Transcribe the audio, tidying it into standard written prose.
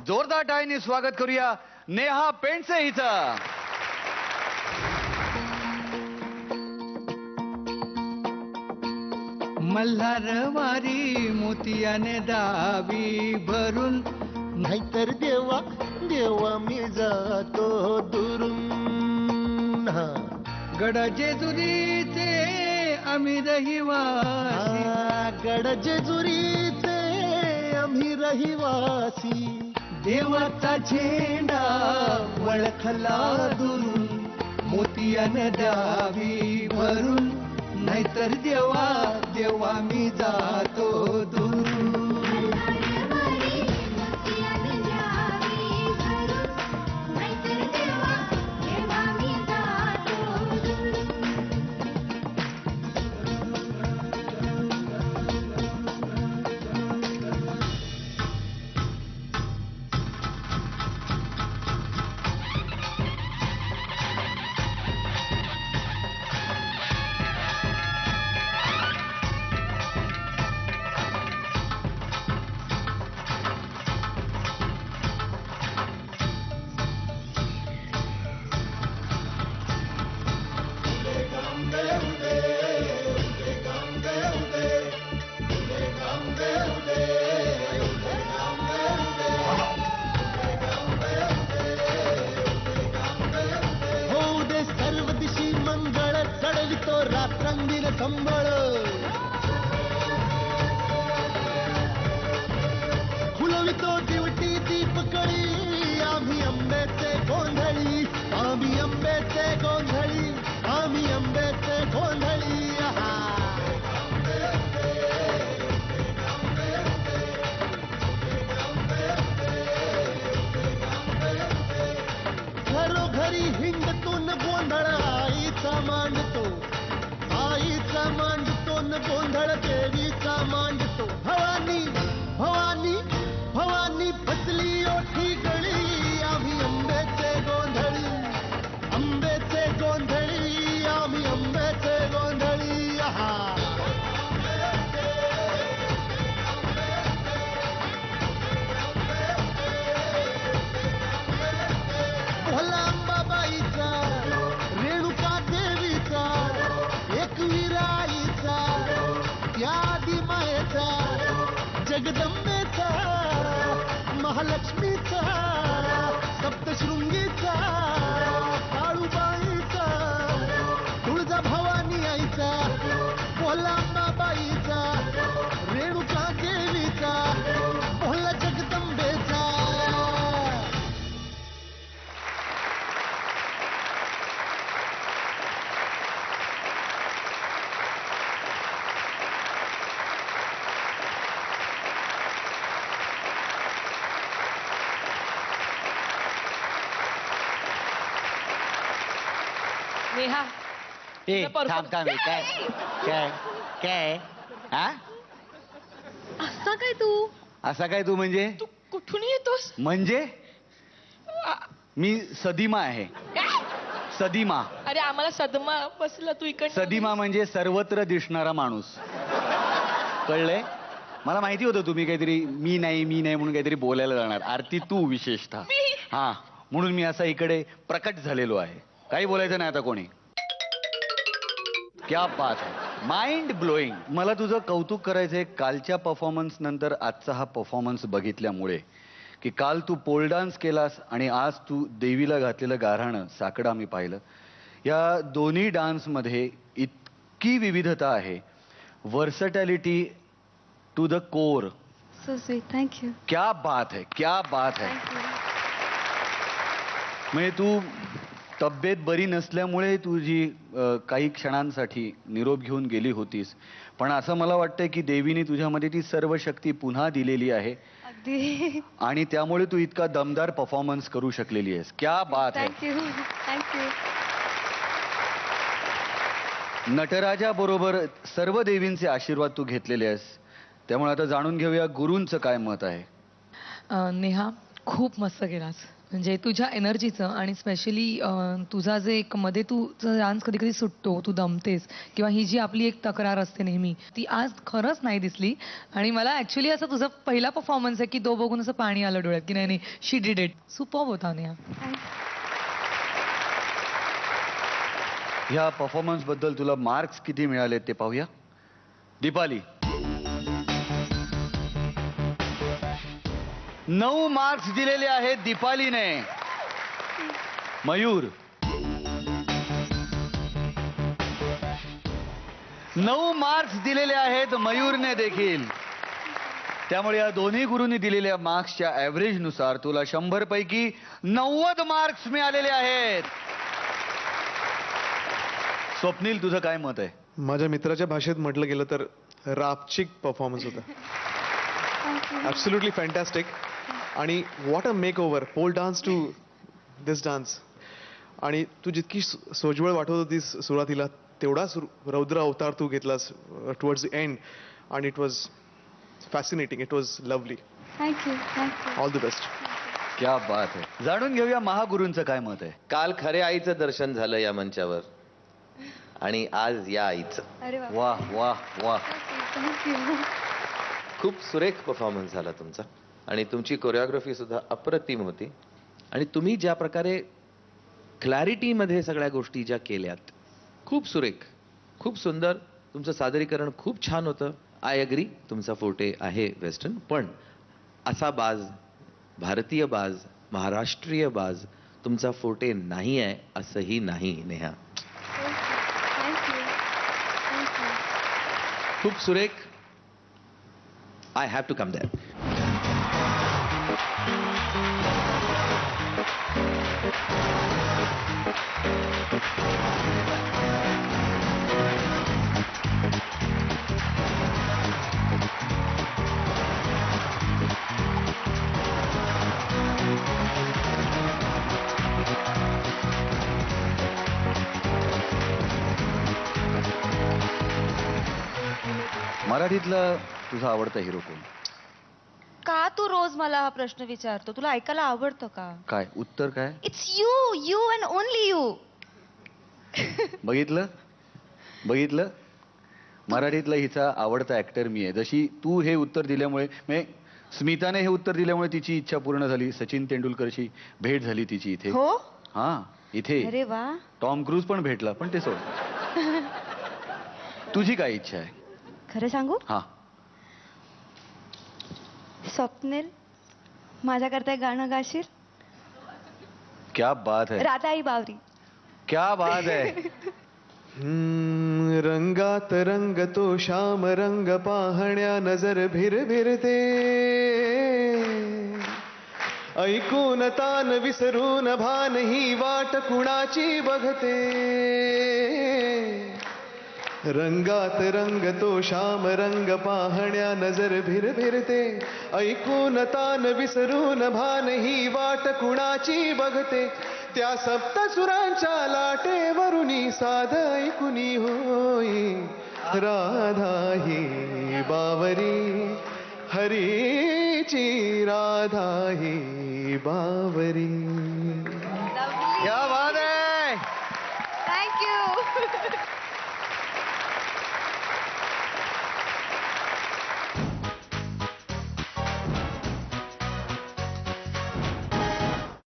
जोरदार टाळ्यांनी स्वागत करूया नेहा पेंडसे हिचं. मल्हारवारी मोतियाने दावी भरून, नाहीतर देवा देवा मी जातो दुरून. गड जेजुरीचे आम्ही रहिवासी, गड जेजुरीचे आम्ही रहिवासी. देवाचा झेंडा वळखला दुरून, मोतियाने दावी भरून, नाहीतर देवा देवा मी जातो दुरून. रात्रंदिन संबळ फुलवितो दिवटी दीपकळी. आम्ही अंबेचे गोंधळी, आम्ही अंबेचे गोंधळी, आम्ही अंबेचे गोंधळी. घरोघरी हिंडतून गोंधळ आईचा मांडतो, आईचा मांडतो न गोंधळ देवीचा मांडतो. भवानी भवानी भवानी फसली ओठी गळी. आम्ही अंबेचे गोंधळी, अंबेचे गोंधळी, आम्ही अंबेचे गोंधळी. भला अंबाबाईचा, रेणुका देवीचा, एकविराईचा, त्या आदिमायेचा, जगदंबेचा, महालक्ष्मीचा, सप्तशृंगीचा, काळूबाईचा, तुळजा भवानी आईचा, भोला अंबाबाईचा, रेणुका देवीचा, भोला जगदंबेचा. नेहा ए थांब थांब काय काय काय हा असा काय तू असा काय तू म्हणजे तू कुठून येतोस म्हणजे मी सदिमा आहे. सदिमा. अरे आम्हाला सदमा बसला तू इकडे. सदिमा म्हणजे सर्वत्र दिसणारा माणूस. कळलंय? मला माहिती होतं तुम्ही काहीतरी मी नाही म्हणून काहीतरी बोलायला जाणार. आरती तू विशेषतः. हा म्हणून मी असा इकडे प्रकट झालेलो आहे. काही बोलायचं नाही आता कोणी. क्या बात आहे. Mind blowing. मला तुझं कौतुक करायचंय कालच्या परफॉर्मन्स नंतर आजचा हा परफॉर्मन्स बघितल्यामुळे, की काल तू पोल डान्स केलास आणि आज तू देवीला घातलेलं गाऱ्हाणं साकडं मी पाहिलं. या दोन्ही डान्समध्ये इतकी विविधता आहे. Versatility to the core. So sweet, thank you. क्या बात है, क्या बात है. Thank you. म्हणजे तू तब्येत बरी नसल्यामुळे तुझी काही क्षणांसाठी निरोप घेऊन गेली होतीस, पण असं मला वाटतंय की देवीने तुझ्यामध्ये ती सर्व शक्ती पुन्हा दिलेली आहे अगदी. आणि त्यामुळे तू इतका दमदार परफॉर्मन्स करू शकलेली आहेस. क्या बात है. Thank you. Thank you. Nataraja बरोबर सर्व देवींचे आशीर्वाद तू घेतलेले आहेस, त्यामुळे आता जाणून घेऊया गुरूंचं काय मत आहे. नेहा खूप मस्त गेलास. म्हणजे तुझ्या एनर्जीचं आणि स्पेशली तुझा जे एक मध्ये तुझा डान्स कधी कधी सुटतो, तू दमतेस किंवा ही जी आपली एक तक्रार असते नेहमी, ती आज खरंच नाही दिसली. आणि मला ऍक्च्युली असं तुझा पहिला परफॉर्मन्स आहे की तो बघून असं पाणी आलं डोळ्यात की नाही नाही, शी डिड इट. सुपर्ब होता नेहा. ह्या परफॉर्मन्स बद्दल तुला मार्क्स किती मिळाले ते पाहूया. दीपाली 9 मार्क्स दिलेले आहेत दीपालीने. मयूर 9 मार्क्स दिलेले आहेत मयूरने देखील. त्यामुळे या दोन्ही गुरूंनी दिलेल्या मार्क्सच्या ऍव्हरेज नुसार तुला 100 पैकी 90 मार्क्स मिळालेले आहेत. स्वप्नील, तुझं काय मत आहे? माझ्या मित्राच्या भाषेत म्हटलं गेलं तर रापचिक परफॉर्मन्स होता. Absolutely fantastic. आणि what a makeover pole dance to this dance. आणि तू जितकी सोज्वळ वाटत होतीस सुरुवातीला, तेवढाच रौद्र अवतार तू घेतलास टुवर्ड्स द एंड. आणि it was fascinating. It was lovely. Thank you. All the best. क्या बात आहे. जाणून घेऊया महागुरूंचं काय मत आहे. काल खऱ्या आईचं दर्शन झालं या मंचावर आणि आज या आईचं. अरे वा. वाह वाह वाह. थँक्यू. खूप सुरेख परफॉर्मन्स झाला तुमचा आणि तुमची कोरिओग्राफी सुद्धा अप्रतिम होती. आणि तुम्ही ज्या प्रकारे क्लॅरिटीमध्ये सगळ्या गोष्टी ज्या केल्यात, खूप सुरेख, खूप सुंदर. तुमचं सादरीकरण खूप छान होतं. आय अग्री, तुमचा फोटे आहे वेस्टर्न, पण असा बाज, भारतीय बाज, महाराष्ट्रीय बाज तुमचा फोटे नाही आहे असंही नाही नेहा. खूप सुरेख. I have to come there. मराठीतला तुझा आवडता हिरो कोण? का तू रोज मला हा प्रश्न विचारतो? तुला ऐकायला आवडतं का? काय उत्तर काय? It's you, you and only you. बघितलं बघितलं, मराठीतला हिचा आवडता ऍक्टर मी आहे. जशी तू हे उत्तर दिल्यामुळे, म्हणजे स्मिताने हे उत्तर दिल्यामुळे तिची इच्छा पूर्ण झाली. सचिन तेंडुलकरशी भेट झाली तिची इथे. हो, हा इथे. अरे वा. टॉम क्रूज पण भेटला, पण ते सोड. तुझी काय इच्छा आहे? खरं सांगू? हा. स्वप्नील, माझ्याकरता एक गाणं गाशील? क्या बात है. राधाई बावरी. क्या बात है. रंगात रंगतो श्याम रंग पाहण्या नजर भिरभिरते. ऐकून तान विसरून भान ही वाट कुणाची बघते. रंगात रंगतो श्याम रंग पाहण्या नजर भिरभिरते. ऐकून तान विसरून भान ही वाट कुणाची बघते. त्या सप्तसुरांच्या लाटेवरुनी साध ऐकुनी होई. राधा ही बावरी हरीची, राधा ही बावरी.